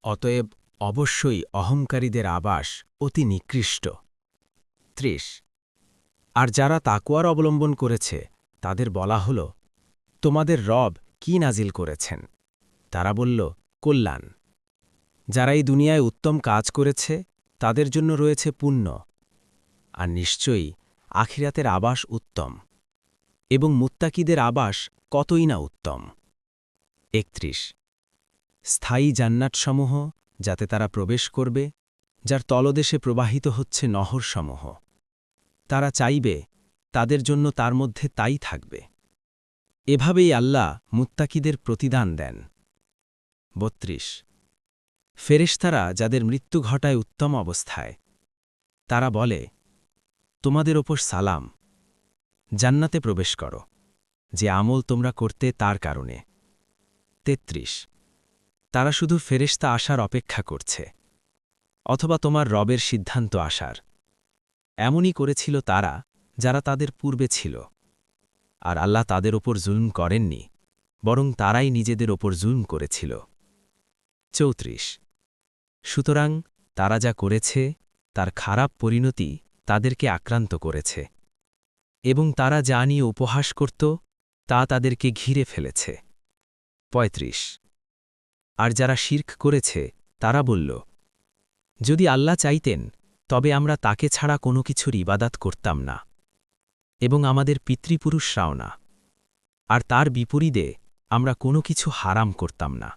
অতএব অবশ্যই অহংকারীদের আবাস অতি নিকৃষ্ট। ৩০ আর যারা তাকওয়ার অবলম্বন করেছে তাদের বলা হল, তোমাদের রব কি নাজিল করেছেন? তারা বলল, কল্যাণ। যারা এই দুনিয়ায় উত্তম কাজ করেছে তাদের জন্য রয়েছে পুণ্য, আর নিশ্চয়ই আখিরাতের আবাস উত্তম, এবং মুত্তাকিদের আবাস কতই না উত্তম। ৩১ স্থায়ী জান্নাতসমূহ যাতে তারা প্রবেশ করবে, যার তলদেশে প্রবাহিত হচ্ছে নহরসমূহ। তারা চাইবে তাদের জন্য তার মধ্যে তাই থাকবে। এভাবেই আল্লাহ মুত্তাকিদের প্রতিদান দেন। ৩২ ফেরেশতারা যাদের মৃত্যু ঘটায় উত্তম অবস্থায়, তারা বলে, তোমাদের ওপর সালাম, জান্নাতে প্রবেশ করো, যে আমল তোমরা করতে তার কারণে। ৩৩ তারা শুধু ফেরেশতা আসার অপেক্ষা করছে, অথবা তোমার রবের সিদ্ধান্ত আসার। এমনই করেছিল তারা যারা তাদের পূর্বে ছিল, আর আল্লাহ তাদের ওপর জুলম করেননি, বরং তারাই নিজেদের ওপর জুলম করেছিল। ৩৪ সুতরাং তারা যা করেছে তার খারাপ পরিণতি তাদেরকে আক্রান্ত করেছে, এবং তারা যা নিয়ে উপহাস করত তা তাদেরকে ঘিরে ফেলেছে। ৩৫ আর যারা শিরক করেছে তারা বলল, যদি আল্লাহ চাইতেন তবে আমরা তাকে ছাড়া কোনো কিছুর ইবাদাত করতাম না, এবং আমাদের পিতৃপুরুষরাও না, আর তার বিপরীতে আমরা কোনো কিছু হারাম করতাম না।